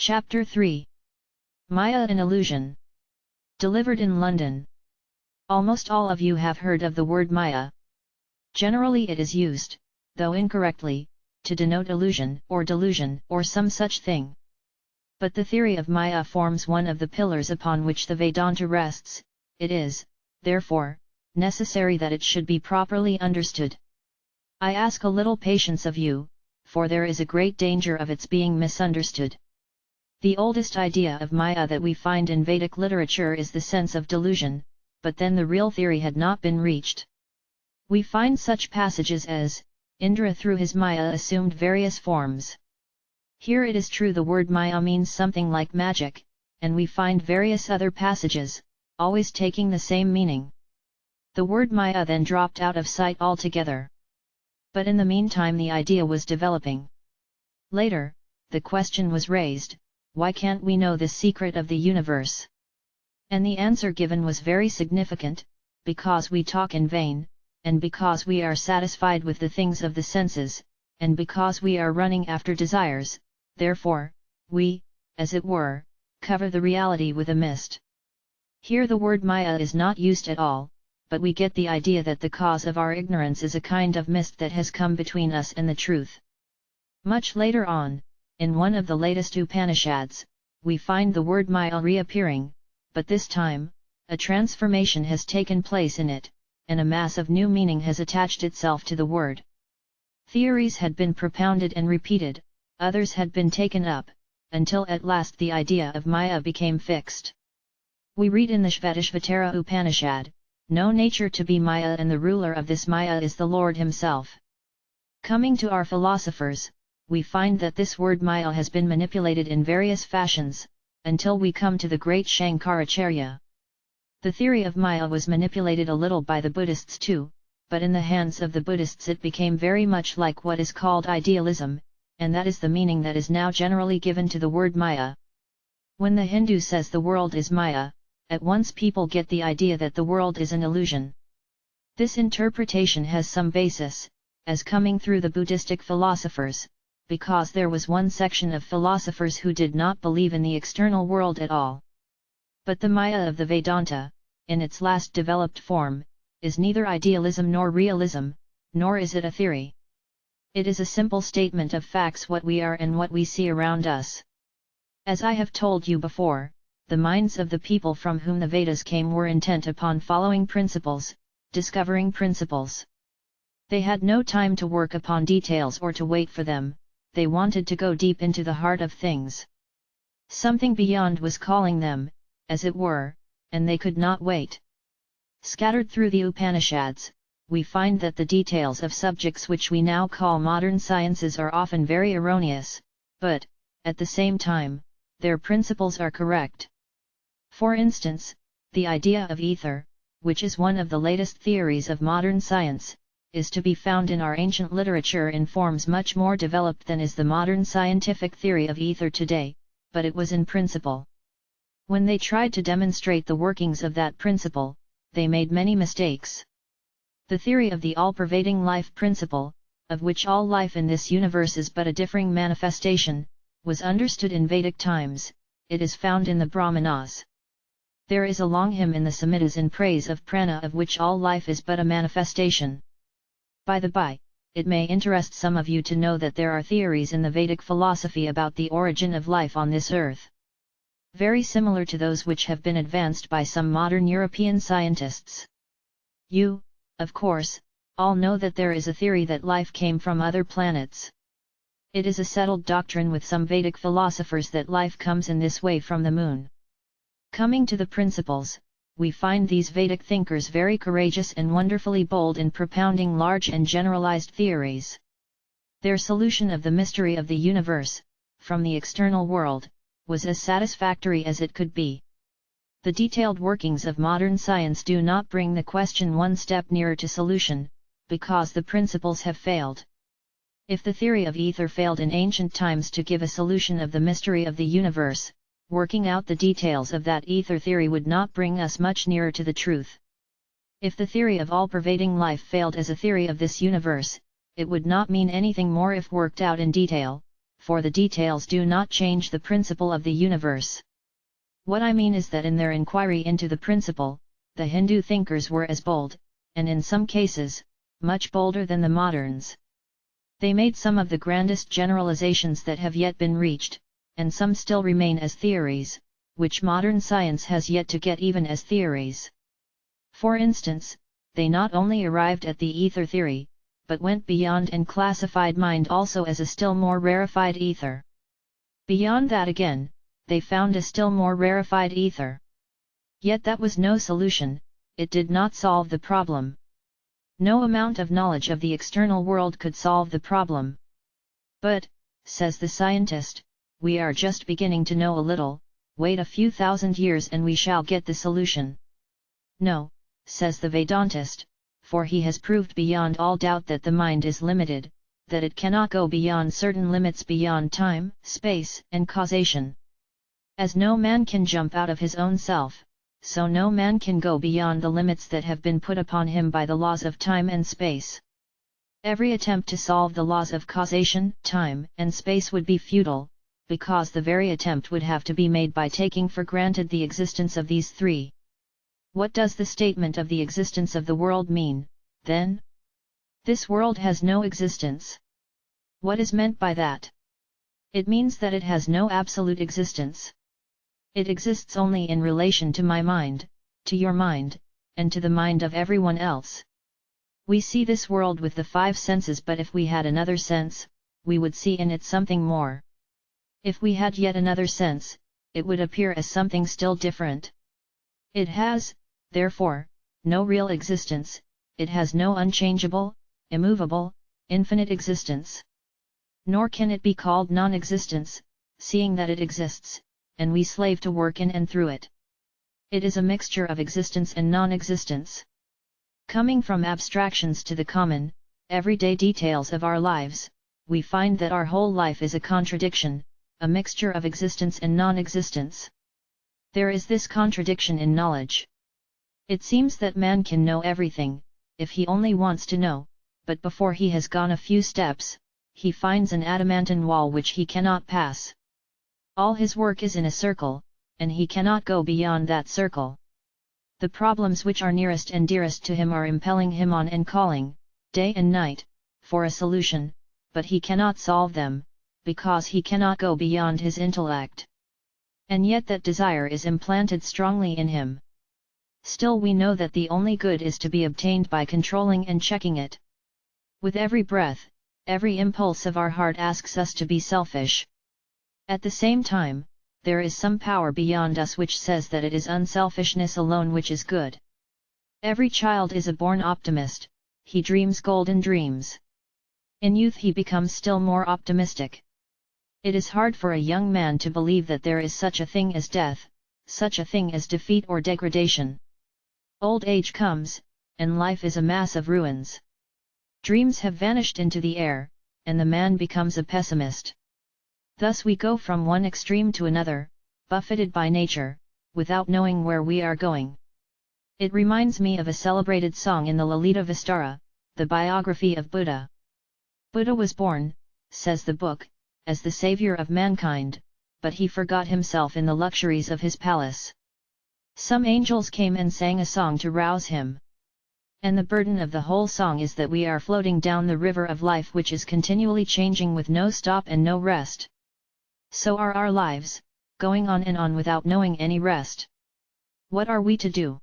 Chapter 3. Maya an Illusion. Delivered in London. Almost all of you have heard of the word Maya. Generally it is used, though incorrectly, to denote illusion or delusion or some such thing. But the theory of Maya forms one of the pillars upon which the Vedanta rests. It is, therefore, necessary that it should be properly understood. I ask a little patience of you, for there is a great danger of its being misunderstood. The oldest idea of Maya that we find in Vedic literature is the sense of delusion, but then the real theory had not been reached. We find such passages as, Indra through his Maya assumed various forms. Here it is true the word Maya means something like magic, and we find various other passages, always taking the same meaning. The word Maya then dropped out of sight altogether. But in the meantime the idea was developing. Later, the question was raised, why can't we know the secret of the universe? And the answer given was very significant, because we talk in vain, and because we are satisfied with the things of the senses, and because we are running after desires, therefore, we, as it were, cover the reality with a mist. Here the word Maya is not used at all, but we get the idea that the cause of our ignorance is a kind of mist that has come between us and the truth. Much later on, in one of the latest Upanishads, we find the word Maya reappearing, but this time, a transformation has taken place in it, and a mass of new meaning has attached itself to the word. Theories had been propounded and repeated, others had been taken up, until at last the idea of Maya became fixed. We read in the Shvatashvatara Upanishad, know nature to be Maya and the ruler of this Maya is the Lord himself. Coming to our philosophers, we find that this word Maya has been manipulated in various fashions, until we come to the great Shankaracharya. The theory of Maya was manipulated a little by the Buddhists too, but in the hands of the Buddhists it became very much like what is called idealism, and that is the meaning that is now generally given to the word Maya. When the Hindu says the world is Maya, at once people get the idea that the world is an illusion. This interpretation has some basis, as coming through the Buddhistic philosophers, because there was one section of philosophers who did not believe in the external world at all. But the Maya of the Vedanta, in its last developed form, is neither idealism nor realism, nor is it a theory. It is a simple statement of facts, what we are and what we see around us. As I have told you before, the minds of the people from whom the Vedas came were intent upon following principles, discovering principles. They had no time to work upon details or to wait for them. They wanted to go deep into the heart of things. Something beyond was calling them, as it were, and they could not wait. Scattered through the Upanishads, we find that the details of subjects which we now call modern sciences are often very erroneous, but, at the same time, their principles are correct. For instance, the idea of ether, which is one of the latest theories of modern science, is to be found in our ancient literature in forms much more developed than is the modern scientific theory of ether today, but it was in principle. When they tried to demonstrate the workings of that principle, they made many mistakes. The theory of the all-pervading life principle, of which all life in this universe is but a differing manifestation, was understood in Vedic times. It is found in the Brahmanas. There is a long hymn in the Samhitas in praise of prana, of which all life is but a manifestation. By the by, it may interest some of you to know that there are theories in the Vedic philosophy about the origin of life on this earth. Very similar to those which have been advanced by some modern European scientists. You, of course, all know that there is a theory that life came from other planets. It is a settled doctrine with some Vedic philosophers that life comes in this way from the moon. Coming to the principles, we find these Vedic thinkers very courageous and wonderfully bold in propounding large and generalized theories. Their solution of the mystery of the universe, from the external world, was as satisfactory as it could be. The detailed workings of modern science do not bring the question one step nearer to solution, because the principles have failed. If the theory of ether failed in ancient times to give a solution of the mystery of the universe, working out the details of that ether theory would not bring us much nearer to the truth. If the theory of all-pervading life failed as a theory of this universe, it would not mean anything more if worked out in detail, for the details do not change the principle of the universe. What I mean is that in their inquiry into the principle, the Hindu thinkers were as bold, and in some cases, much bolder than the moderns. They made some of the grandest generalizations that have yet been reached, and some still remain as theories, which modern science has yet to get even as theories. For instance, they not only arrived at the ether theory, but went beyond and classified mind also as a still more rarefied ether. Beyond that again, they found a still more rarefied ether. Yet that was no solution, it did not solve the problem. No amount of knowledge of the external world could solve the problem. But, says the scientist, we are just beginning to know a little, wait a few thousand years and we shall get the solution. No, says the Vedantist, for he has proved beyond all doubt that the mind is limited, that it cannot go beyond certain limits beyond time, space, and causation. As no man can jump out of his own self, so no man can go beyond the limits that have been put upon him by the laws of time and space. Every attempt to solve the laws of causation, time, and space would be futile, because the very attempt would have to be made by taking for granted the existence of these three. What does the statement of the existence of the world mean, then? This world has no existence. What is meant by that? It means that it has no absolute existence. It exists only in relation to my mind, to your mind, and to the mind of everyone else. We see this world with the five senses, but if we had another sense, we would see in it something more. If we had yet another sense, it would appear as something still different. It has, therefore, no real existence, it has no unchangeable, immovable, infinite existence. Nor can it be called non-existence, seeing that it exists, and we slave to work in and through it. It is a mixture of existence and non-existence. Coming from abstractions to the common, everyday details of our lives, we find that our whole life is a contradiction, a mixture of existence and non-existence. There is this contradiction in knowledge. It seems that man can know everything, if he only wants to know, but before he has gone a few steps, he finds an adamantine wall which he cannot pass. All his work is in a circle, and he cannot go beyond that circle. The problems which are nearest and dearest to him are impelling him on and calling, day and night, for a solution, but he cannot solve them, because he cannot go beyond his intellect. And yet that desire is implanted strongly in him. Still we know that the only good is to be obtained by controlling and checking it. With every breath, every impulse of our heart asks us to be selfish. At the same time, there is some power beyond us which says that it is unselfishness alone which is good. Every child is a born optimist, he dreams golden dreams. In youth he becomes still more optimistic. It is hard for a young man to believe that there is such a thing as death, such a thing as defeat or degradation. Old age comes, and life is a mass of ruins. Dreams have vanished into the air, and the man becomes a pessimist. Thus we go from one extreme to another, buffeted by nature, without knowing where we are going. It reminds me of a celebrated song in the Lalita Vistara, the biography of Buddha. Buddha was born, says the book, as the savior of mankind, but he forgot himself in the luxuries of his palace. Some angels came and sang a song to rouse him. And the burden of the whole song is that we are floating down the river of life which is continually changing with no stop and no rest. So are our lives, going on and on without knowing any rest. What are we to do?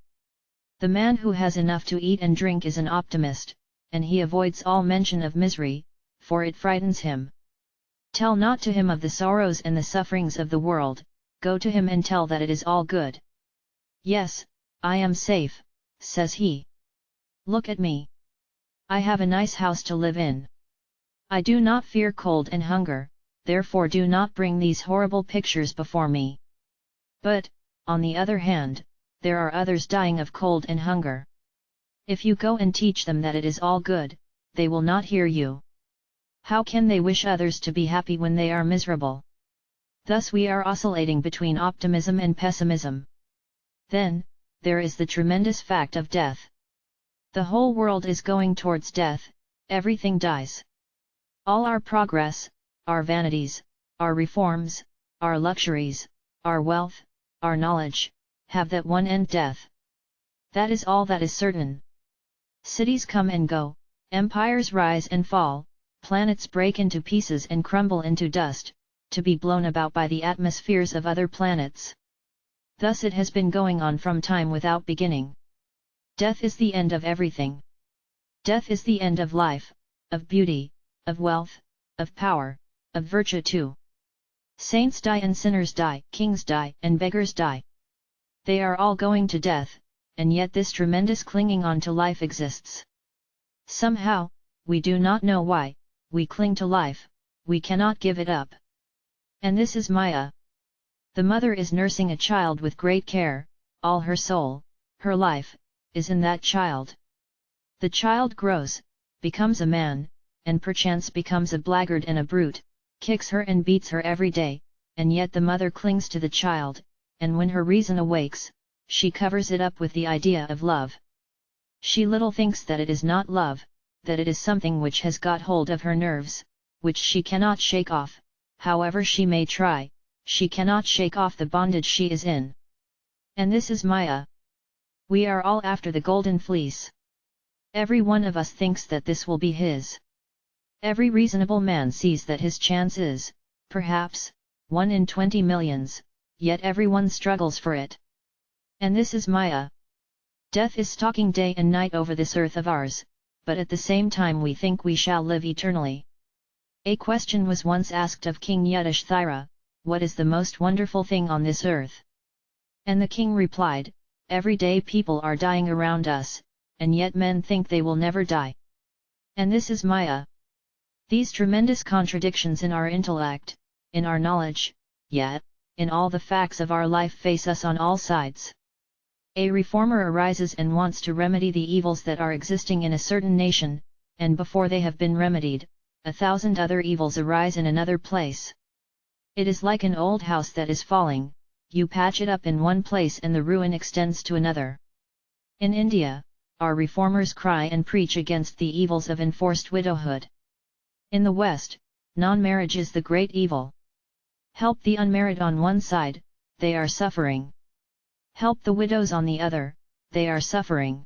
The man who has enough to eat and drink is an optimist, and he avoids all mention of misery, for it frightens him. Tell not to him of the sorrows and the sufferings of the world, go to him and tell that it is all good. Yes, I am safe, says he. Look at me. I have a nice house to live in. I do not fear cold and hunger, therefore do not bring these horrible pictures before me. But, on the other hand, there are others dying of cold and hunger. If you go and teach them that it is all good, they will not hear you. How can they wish others to be happy when they are miserable? Thus we are oscillating between optimism and pessimism. Then, there is the tremendous fact of death. The whole world is going towards death, everything dies. All our progress, our vanities, our reforms, our luxuries, our wealth, our knowledge, have that one end: death. That is all that is certain. Cities come and go, empires rise and fall, planets break into pieces and crumble into dust, to be blown about by the atmospheres of other planets. Thus it has been going on from time without beginning. Death is the end of everything. Death is the end of life, of beauty, of wealth, of power, of virtue too. Saints die and sinners die, kings die and beggars die. They are all going to death, and yet this tremendous clinging on to life exists. Somehow, we do not know why, we cling to life, we cannot give it up. And this is Maya. The mother is nursing a child with great care, all her soul, her life, is in that child. The child grows, becomes a man, and perchance becomes a blackguard and a brute, kicks her and beats her every day, and yet the mother clings to the child, and when her reason awakes, she covers it up with the idea of love. She little thinks that it is not love, that it is something which has got hold of her nerves, which she cannot shake off, however she may try, she cannot shake off the bondage she is in. And this is Maya. We are all after the golden fleece. Every one of us thinks that this will be his. Every reasonable man sees that his chance is, perhaps, 1 in 20 millions, yet everyone struggles for it. And this is Maya. Death is stalking day and night over this earth of ours, but at the same time we think we shall live eternally. A question was once asked of King Yudhishthira, "What is the most wonderful thing on this earth?" And the king replied, "Every day people are dying around us, and yet men think they will never die." And this is Maya. These tremendous contradictions in our intellect, in our knowledge, yet, in all the facts of our life face us on all sides. A reformer arises and wants to remedy the evils that are existing in a certain nation, and before they have been remedied, 1,000 other evils arise in another place. It is like an old house that is falling, you patch it up in one place and the ruin extends to another. In India, our reformers cry and preach against the evils of enforced widowhood. In the West, non-marriage is the great evil. Help the unmarried on one side, they are suffering. Help the widows on the other, they are suffering.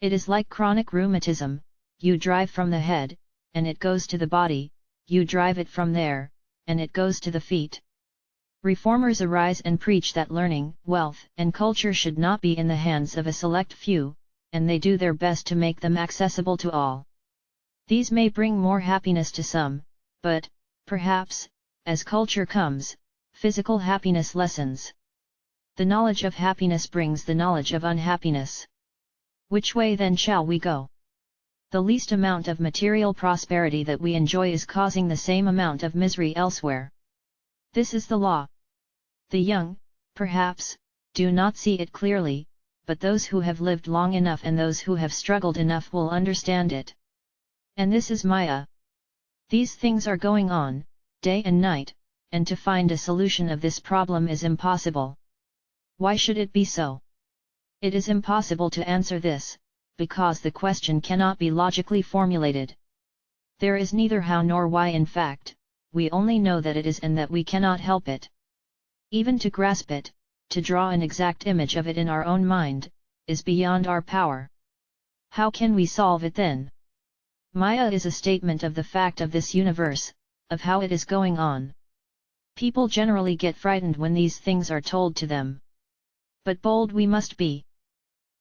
It is like chronic rheumatism, you drive from the head, and it goes to the body, you drive it from there, and it goes to the feet. Reformers arise and preach that learning, wealth, and culture should not be in the hands of a select few, and they do their best to make them accessible to all. These may bring more happiness to some, but, perhaps, as culture comes, physical happiness lessens. The knowledge of happiness brings the knowledge of unhappiness. Which way then shall we go? The least amount of material prosperity that we enjoy is causing the same amount of misery elsewhere. This is the law. The young, perhaps, do not see it clearly, but those who have lived long enough and those who have struggled enough will understand it. And this is Maya. These things are going on, day and night, and to find a solution of this problem is impossible. Why should it be so? It is impossible to answer this, because the question cannot be logically formulated. There is neither how nor why in fact, we only know that it is and that we cannot help it. Even to grasp it, to draw an exact image of it in our own mind, is beyond our power. How can we solve it then? Maya is a statement of the fact of this universe, of how it is going on. People generally get frightened when these things are told to them. But bold we must be.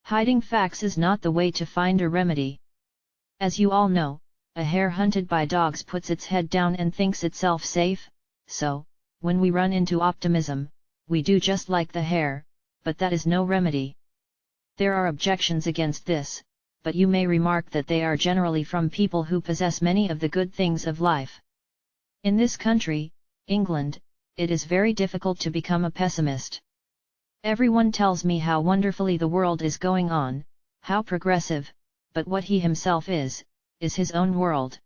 Hiding facts is not the way to find a remedy. As you all know, a hare hunted by dogs puts its head down and thinks itself safe, so, when we run into optimism, we do just like the hare, but that is no remedy. There are objections against this, but you may remark that they are generally from people who possess many of the good things of life. In this country, England, it is very difficult to become a pessimist. Everyone tells me how wonderfully the world is going on, how progressive, but what he himself is his own world.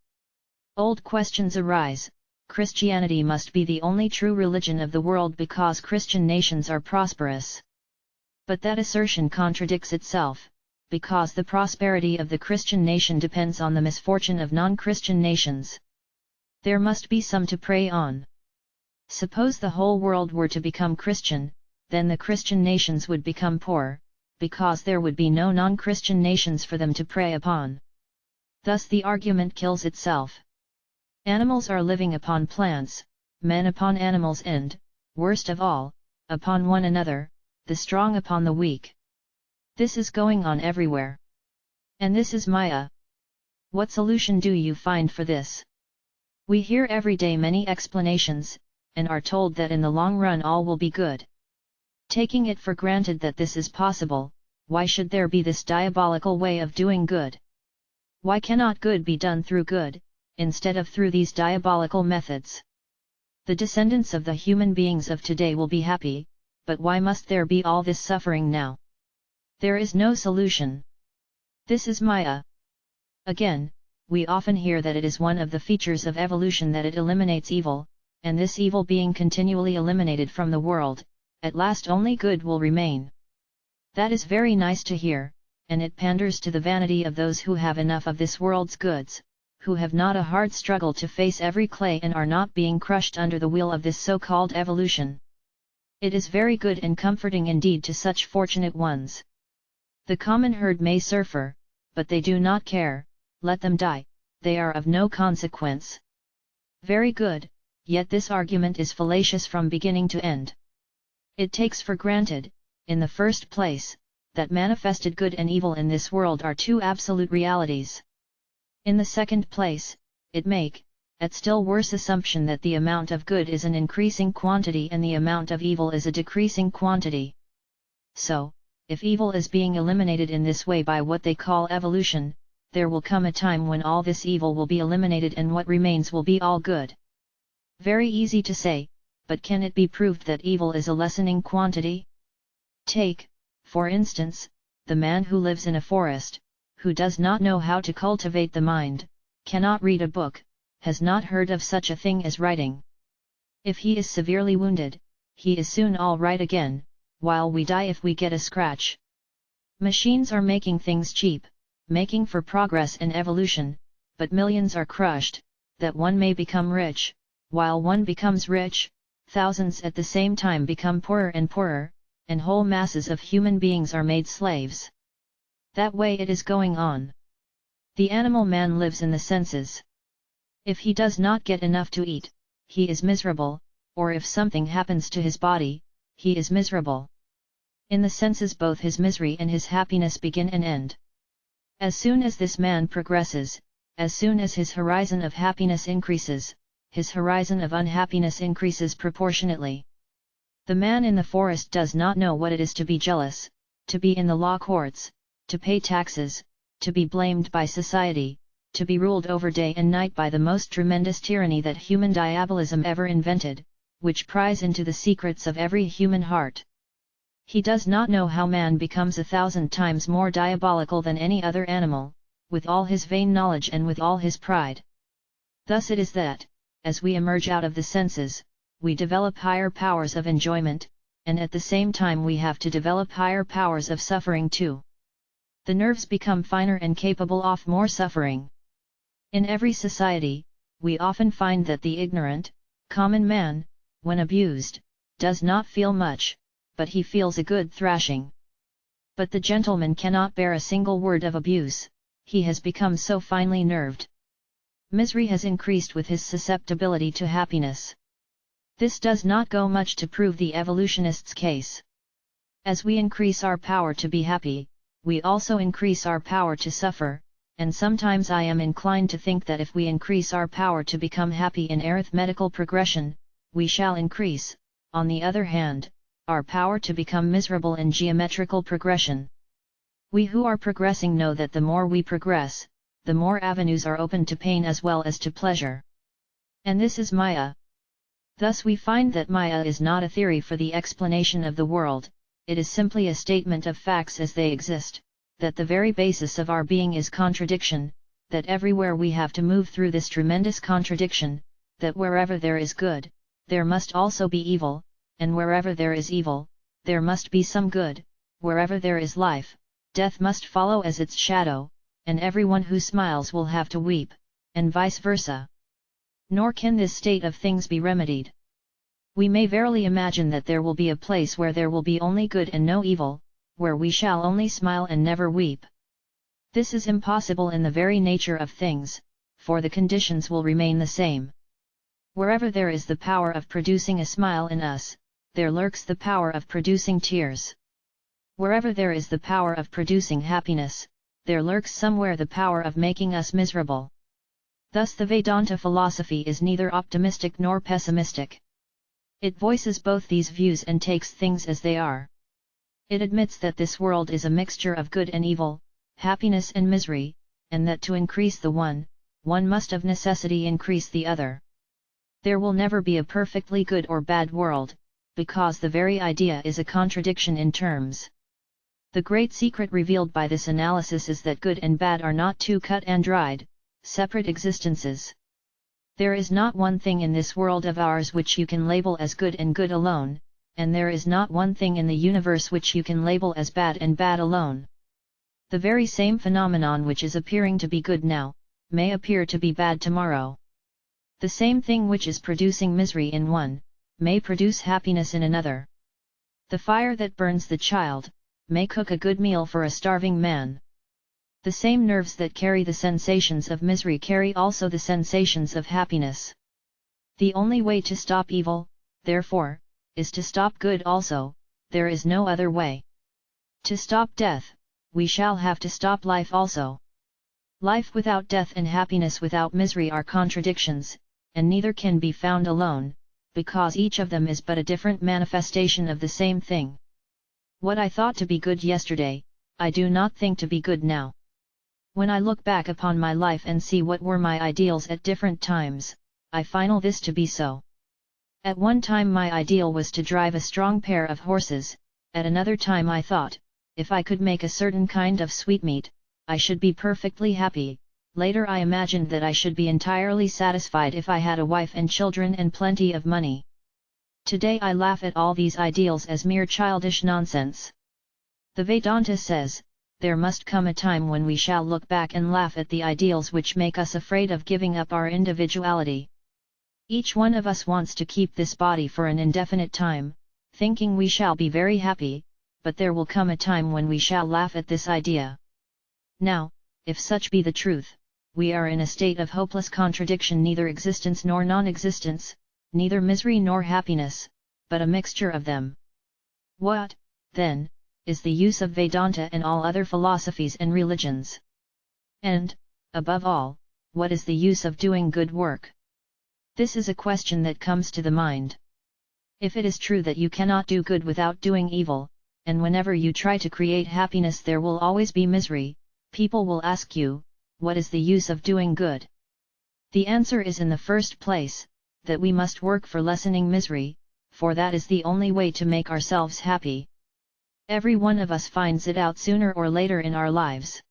Old questions arise. Christianity must be the only true religion of the world because Christian nations are prosperous. But that assertion contradicts itself, because the prosperity of the Christian nation depends on the misfortune of non-Christian nations. There must be some to prey on. Suppose the whole world were to become Christian, then the Christian nations would become poor, because there would be no non-Christian nations for them to prey upon. Thus the argument kills itself. Animals are living upon plants, men upon animals and, worst of all, upon one another, the strong upon the weak. This is going on everywhere. And this is Maya. What solution do you find for this? We hear every day many explanations, and are told that in the long run all will be good. Taking it for granted that this is possible, why should there be this diabolical way of doing good? Why cannot good be done through good, instead of through these diabolical methods? The descendants of the human beings of today will be happy, but why must there be all this suffering now? There is no solution. This is Maya. Again, we often hear that it is one of the features of evolution that it eliminates evil, and this evil being continually eliminated from the world, at last only good will remain. That is very nice to hear, and it panders to the vanity of those who have enough of this world's goods, who have not a hard struggle to face every clay and are not being crushed under the wheel of this so-called evolution. It is very good and comforting indeed to such fortunate ones. The common herd may suffer, but they do not care, let them die, they are of no consequence. Very good, yet this argument is fallacious from beginning to end. It takes for granted, in the first place, that manifested good and evil in this world are two absolute realities. In the second place, it make, at still worse assumption that the amount of good is an increasing quantity and the amount of evil is a decreasing quantity. So, if evil is being eliminated in this way by what they call evolution, there will come a time when all this evil will be eliminated and what remains will be all good. Very easy to say, but can it be proved that evil is a lessening quantity? Take, for instance, the man who lives in a forest, who does not know how to cultivate the mind, cannot read a book, has not heard of such a thing as writing. If he is severely wounded, he is soon all right again, while we die if we get a scratch. Machines are making things cheap, making for progress and evolution, but millions are crushed, that one may become rich. While one becomes rich, thousands at the same time become poorer and poorer, and whole masses of human beings are made slaves. That way it is going on. The animal man lives in the senses. If he does not get enough to eat, he is miserable, or if something happens to his body, he is miserable. In the senses both his misery and his happiness begin and end. As soon as this man progresses, as soon as his horizon of happiness increases, his horizon of unhappiness increases proportionately. The man in the forest does not know what it is to be jealous, to be in the law courts, to pay taxes, to be blamed by society, to be ruled over day and night by the most tremendous tyranny that human diabolism ever invented, which pries into the secrets of every human heart. He does not know how man becomes 1,000 times more diabolical than any other animal, with all his vain knowledge and with all his pride. Thus it is that, as we emerge out of the senses, we develop higher powers of enjoyment, and at the same time we have to develop higher powers of suffering too. The nerves become finer and capable of more suffering. In every society, we often find that the ignorant, common man, when abused, does not feel much, but he feels a good thrashing. But the gentleman cannot bear a single word of abuse, he has become so finely nerved. Misery has increased with his susceptibility to happiness. This does not go much to prove the evolutionist's case. As we increase our power to be happy, we also increase our power to suffer, and sometimes I am inclined to think that if we increase our power to become happy in arithmetical progression, we shall increase, on the other hand, our power to become miserable in geometrical progression. We who are progressing know that the more we progress, the more avenues are open to pain as well as to pleasure. And this is Maya. Thus we find that Maya is not a theory for the explanation of the world, it is simply a statement of facts as they exist, that the very basis of our being is contradiction, that everywhere we have to move through this tremendous contradiction, that wherever there is good, there must also be evil, and wherever there is evil, there must be some good, wherever there is life, death must follow as its shadow, and everyone who smiles will have to weep, and vice versa. Nor can this state of things be remedied. We may verily imagine that there will be a place where there will be only good and no evil, where we shall only smile and never weep. This is impossible in the very nature of things, for the conditions will remain the same. Wherever there is the power of producing a smile in us, there lurks the power of producing tears. Wherever there is the power of producing happiness, there lurks somewhere the power of making us miserable. Thus the Vedanta philosophy is neither optimistic nor pessimistic. It voices both these views and takes things as they are. It admits that this world is a mixture of good and evil, happiness and misery, and that to increase the one must of necessity increase the other. There will never be a perfectly good or bad world, because the very idea is a contradiction in terms. The great secret revealed by this analysis is that good and bad are not two cut and dried, separate existences. There is not one thing in this world of ours which you can label as good and good alone, and there is not one thing in the universe which you can label as bad and bad alone. The very same phenomenon which is appearing to be good now, may appear to be bad tomorrow. The same thing which is producing misery in one, may produce happiness in another. The fire that burns the child, may cook a good meal for a starving man. The same nerves that carry the sensations of misery carry also the sensations of happiness. The only way to stop evil, therefore, is to stop good also, there is no other way. To stop death, we shall have to stop life also. Life without death and happiness without misery are contradictions, and neither can be found alone, because each of them is but a different manifestation of the same thing. What I thought to be good yesterday, I do not think to be good now. When I look back upon my life and see what were my ideals at different times, I find this to be so. At one time my ideal was to drive a strong pair of horses, at another time I thought, if I could make a certain kind of sweetmeat, I should be perfectly happy. Later I imagined that I should be entirely satisfied if I had a wife and children and plenty of money. Today I laugh at all these ideals as mere childish nonsense. The Vedanta says, there must come a time when we shall look back and laugh at the ideals which make us afraid of giving up our individuality. Each one of us wants to keep this body for an indefinite time, thinking we shall be very happy, but there will come a time when we shall laugh at this idea. Now, if such be the truth, we are in a state of hopeless contradiction, neither existence nor non-existence, neither misery nor happiness, but a mixture of them. What, then, is the use of Vedanta and all other philosophies and religions? And, above all, what is the use of doing good work? This is a question that comes to the mind. If it is true that you cannot do good without doing evil, and whenever you try to create happiness there will always be misery, people will ask you, what is the use of doing good? The answer is in the first place, that we must work for lessening misery, for that is the only way to make ourselves happy. Every one of us finds it out sooner or later in our lives.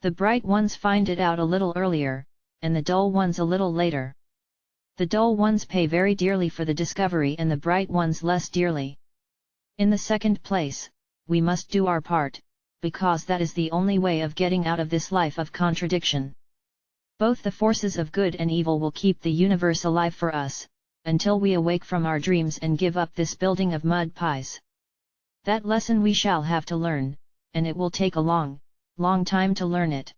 The bright ones find it out a little earlier, and the dull ones a little later. The dull ones pay very dearly for the discovery and the bright ones less dearly. In the second place, we must do our part, because that is the only way of getting out of this life of contradiction. Both the forces of good and evil will keep the universe alive for us, until we awake from our dreams and give up this building of mud pies. That lesson we shall have to learn, and it will take a long, long time to learn it.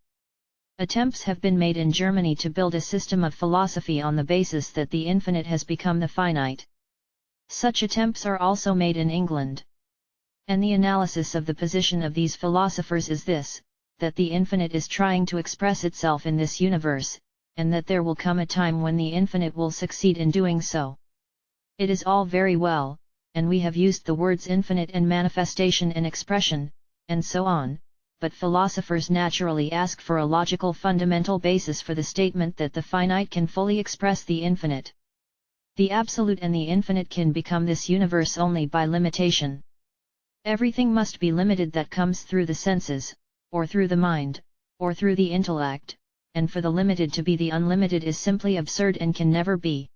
Attempts have been made in Germany to build a system of philosophy on the basis that the infinite has become the finite. Such attempts are also made in England. And the analysis of the position of these philosophers is this, that the infinite is trying to express itself in this universe, and that there will come a time when the infinite will succeed in doing so. It is all very well, and we have used the words infinite and manifestation and expression, and so on, but philosophers naturally ask for a logical fundamental basis for the statement that the finite can fully express the infinite. The absolute and the infinite can become this universe only by limitation. Everything must be limited that comes through the senses, or through the mind, or through the intellect, and for the limited to be the unlimited is simply absurd and can never be.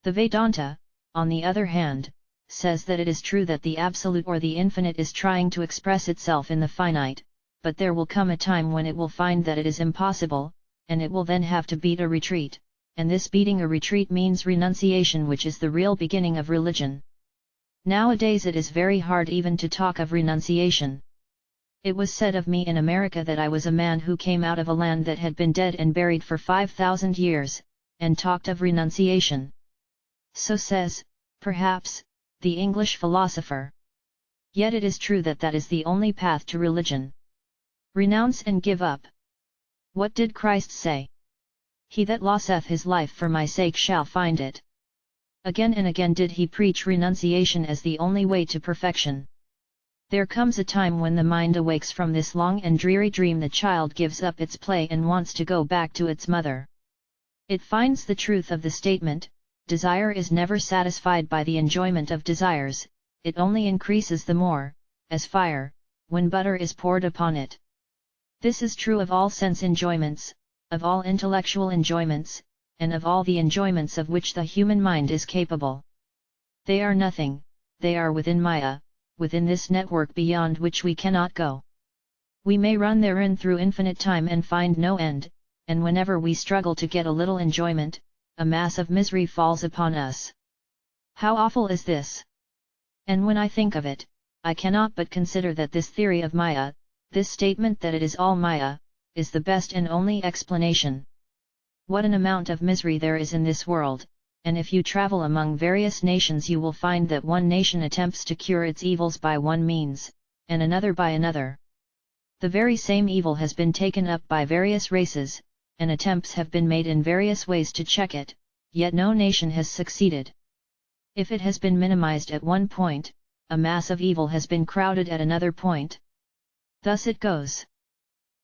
The Vedanta, on the other hand, says that it is true that the absolute or the infinite is trying to express itself in the finite, but there will come a time when it will find that it is impossible, and it will then have to beat a retreat, and this beating a retreat means renunciation, which is the real beginning of religion. Nowadays it is very hard even to talk of renunciation. It was said of me in America that I was a man who came out of a land that had been dead and buried for 5,000 years, and talked of renunciation. So says, perhaps, the English philosopher. Yet it is true that that is the only path to religion. Renounce and give up. What did Christ say? He that loseth his life for my sake shall find it. Again and again did he preach renunciation as the only way to perfection. There comes a time when the mind awakes from this long and dreary dream. The child gives up its play and wants to go back to its mother. It finds the truth of the statement, desire is never satisfied by the enjoyment of desires, it only increases the more, as fire, when butter is poured upon it. This is true of all sense enjoyments, of all intellectual enjoyments, and of all the enjoyments of which the human mind is capable. They are nothing, they are within Maya, within this network beyond which we cannot go. We may run therein through infinite time and find no end, and whenever we struggle to get a little enjoyment, a mass of misery falls upon us. How awful is this! And when I think of it, I cannot but consider that this theory of Maya, this statement that it is all Maya, is the best and only explanation. What an amount of misery there is in this world, and if you travel among various nations you will find that one nation attempts to cure its evils by one means, and another by another. The very same evil has been taken up by various races, and attempts have been made in various ways to check it, yet no nation has succeeded. If it has been minimized at one point, a mass of evil has been crowded at another point. Thus it goes.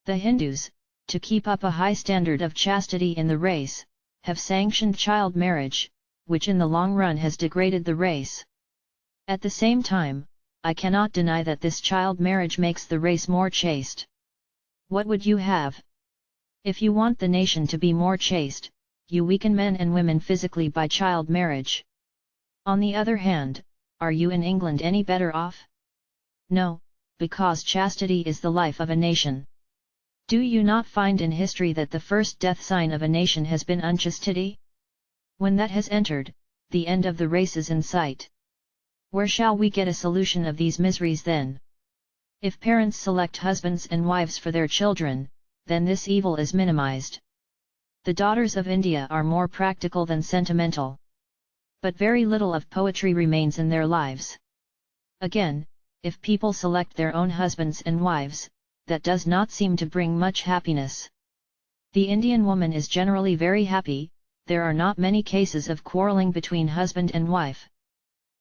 The Hindus, to keep up a high standard of chastity in the race, have sanctioned child marriage, which in the long run has degraded the race. At the same time, I cannot deny that this child marriage makes the race more chaste. What would you have? If you want the nation to be more chaste, you weaken men and women physically by child marriage. On the other hand, are you in England any better off? No, because chastity is the life of a nation. Do you not find in history that the first death sign of a nation has been unchastity? When that has entered, the end of the race is in sight. Where shall we get a solution of these miseries then? If parents select husbands and wives for their children, then this evil is minimized. The daughters of India are more practical than sentimental. But very little of poetry remains in their lives. Again, if people select their own husbands and wives, that does not seem to bring much happiness. The Indian woman is generally very happy, there are not many cases of quarreling between husband and wife.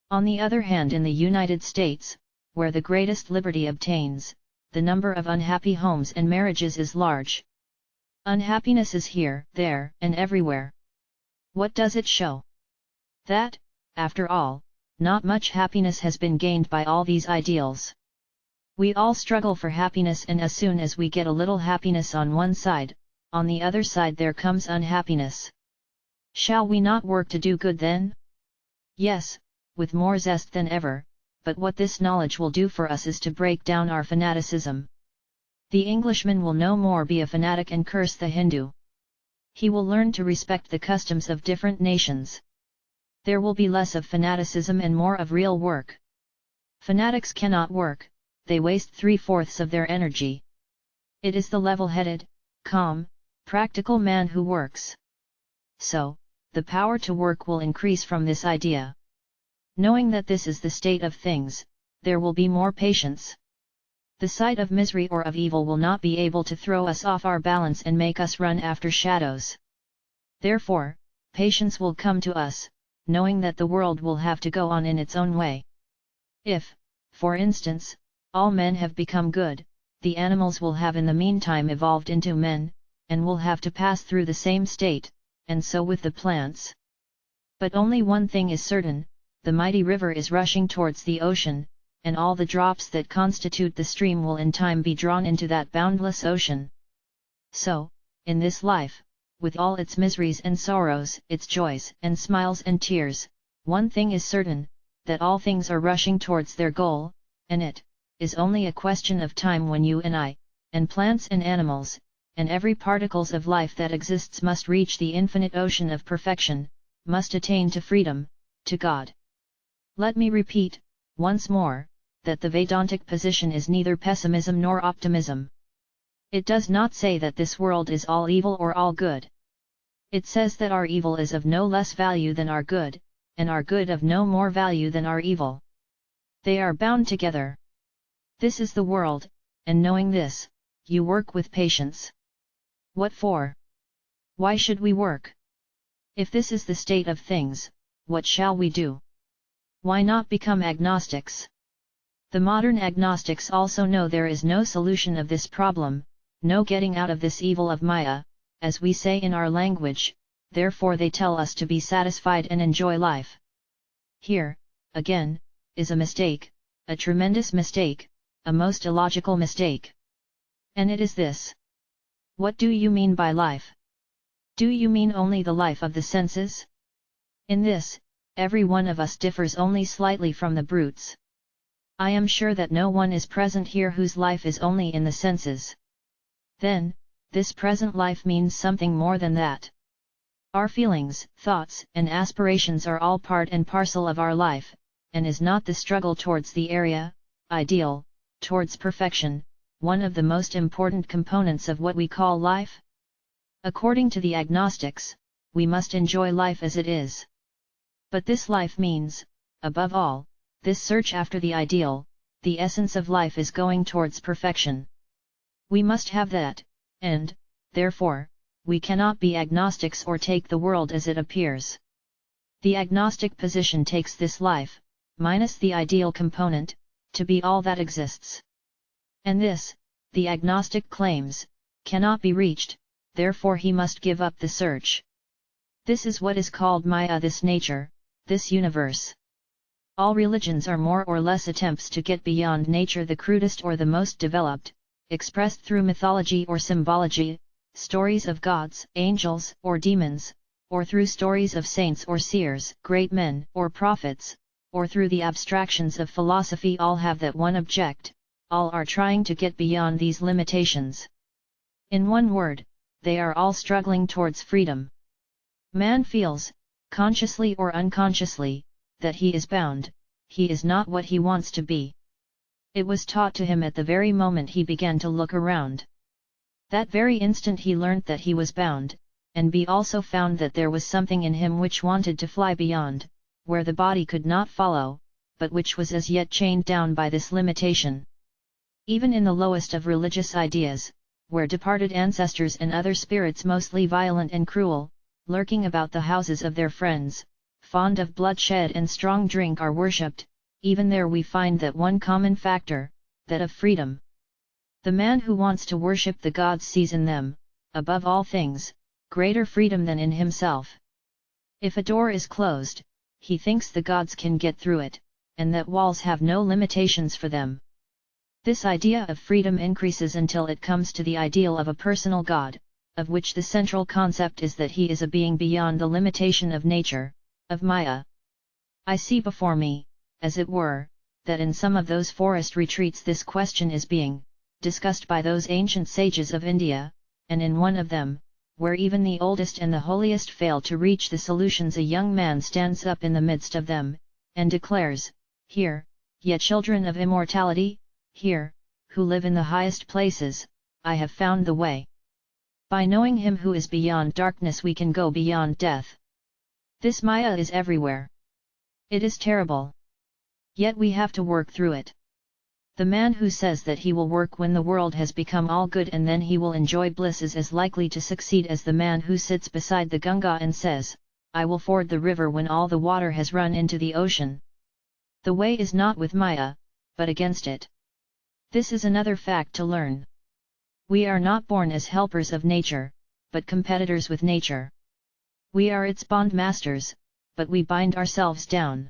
On the other hand, in the United States, where the greatest liberty obtains, the number of unhappy homes and marriages is large. Unhappiness is here, there, and everywhere. What does it show? That, after all, not much happiness has been gained by all these ideals. We all struggle for happiness, and as soon as we get a little happiness on one side, on the other side there comes unhappiness. Shall we not work to do good then? Yes, with more zest than ever, but what this knowledge will do for us is to break down our fanaticism. The Englishman will no more be a fanatic and curse the Hindu. He will learn to respect the customs of different nations. There will be less of fanaticism and more of real work. Fanatics cannot work, they waste 3/4 of their energy. It is the level-headed, calm, practical man who works. So, the power to work will increase from this idea. Knowing that this is the state of things, there will be more patience. The sight of misery or of evil will not be able to throw us off our balance and make us run after shadows. Therefore, patience will come to us, knowing that the world will have to go on in its own way. If, for instance, all men have become good, the animals will have in the meantime evolved into men, and will have to pass through the same state, and so with the plants. But only one thing is certain, the mighty river is rushing towards the ocean, and all the drops that constitute the stream will in time be drawn into that boundless ocean. So, in this life, with all its miseries and sorrows, its joys and smiles and tears, one thing is certain, that all things are rushing towards their goal, and it is only a question of time when you and I, and plants and animals, and every particles of life that exists must reach the infinite ocean of perfection, must attain to freedom, to God. Let me repeat, once more, that the Vedantic position is neither pessimism nor optimism. It does not say that this world is all evil or all good. It says that our evil is of no less value than our good, and our good of no more value than our evil. They are bound together. This is the world, and knowing this, you work with patience. What for? Why should we work? If this is the state of things, what shall we do? Why not become agnostics? The modern agnostics also know there is no solution of this problem, no getting out of this evil of Maya, as we say in our language, therefore they tell us to be satisfied and enjoy life. Here, again, is a mistake, a tremendous mistake, a most illogical mistake. And it is this. What do you mean by life? Do you mean only the life of the senses? In this, every one of us differs only slightly from the brutes. I am sure that no one is present here whose life is only in the senses. Then, this present life means something more than that. Our feelings, thoughts, and aspirations are all part and parcel of our life, and is not the struggle towards the area, ideal, towards perfection, one of the most important components of what we call life? According to the agnostics, we must enjoy life as it is. But this life means, above all, this search after the ideal, the essence of life is going towards perfection. We must have that, and, therefore, we cannot be agnostics or take the world as it appears. The agnostic position takes this life, minus the ideal component, to be all that exists. And this, the agnostic claims, cannot be reached, therefore he must give up the search. This is what is called Maya, this nature, this universe. All religions are more or less attempts to get beyond nature, the crudest or the most developed, expressed through mythology or symbology, stories of gods, angels, or demons, or through stories of saints or seers, great men, or prophets, or through the abstractions of philosophy. All have that one object, all are trying to get beyond these limitations. In one word, they are all struggling towards freedom. Man feels, consciously or unconsciously, that he is bound, he is not what he wants to be. It was taught to him at the very moment he began to look around. That very instant he learnt that he was bound, and he also found that there was something in him which wanted to fly beyond, where the body could not follow, but which was as yet chained down by this limitation. Even in the lowest of religious ideas, where departed ancestors and other spirits mostly violent and cruel, lurking about the houses of their friends, fond of bloodshed and strong drink are worshipped, even there we find that one common factor, that of freedom. The man who wants to worship the gods sees in them, above all things, greater freedom than in himself. If a door is closed, he thinks the gods can get through it, and that walls have no limitations for them. This idea of freedom increases until it comes to the ideal of a personal God, of which the central concept is that he is a being beyond the limitation of nature, of Maya. I see before me, as it were, that in some of those forest retreats this question is being discussed by those ancient sages of India, and in one of them, where even the oldest and the holiest fail to reach the solutions, a young man stands up in the midst of them, and declares, "Here, ye children of immortality, here, who live in the highest places, I have found the way. By knowing him who is beyond darkness we can go beyond death." This Maya is everywhere. It is terrible. Yet we have to work through it. The man who says that he will work when the world has become all good and then he will enjoy bliss is as likely to succeed as the man who sits beside the Ganga and says, "I will ford the river when all the water has run into the ocean." The way is not with Maya, but against it. This is another fact to learn. We are not born as helpers of nature, but competitors with nature. We are its bondmasters, but we bind ourselves down.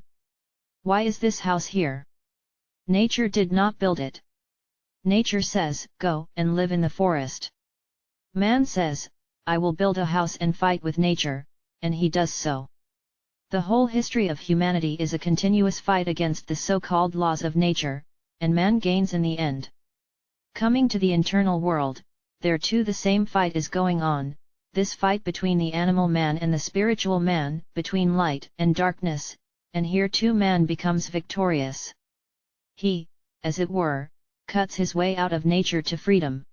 Why is this house here? Nature did not build it. Nature says, "Go and live in the forest." Man says, "I will build a house and fight with nature," and he does so. The whole history of humanity is a continuous fight against the so-called laws of nature, and man gains in the end. Coming to the internal world, there too the same fight is going on, this fight between the animal man and the spiritual man, between light and darkness, and here too man becomes victorious. He, as it were, cuts his way out of nature to freedom.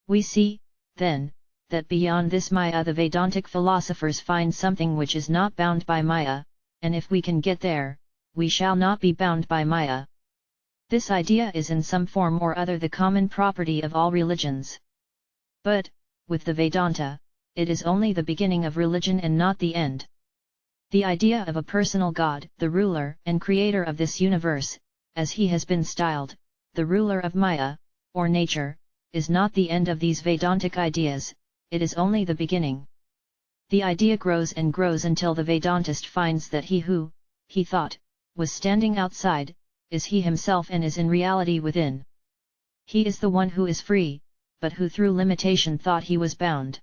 We see, then, that beyond this Maya the Vedantic philosophers find something which is not bound by Maya, and if we can get there, we shall not be bound by Maya. This idea is in some form or other the common property of all religions. But, with the Vedanta, it is only the beginning of religion and not the end. The idea of a personal God, the ruler and creator of this universe, as he has been styled, the ruler of Maya, or nature, is not the end of these Vedantic ideas, it is only the beginning. The idea grows and grows until the Vedantist finds that he who, he thought, was standing outside, is he himself and is in reality within. He is the one who is free, but who through limitation thought he was bound.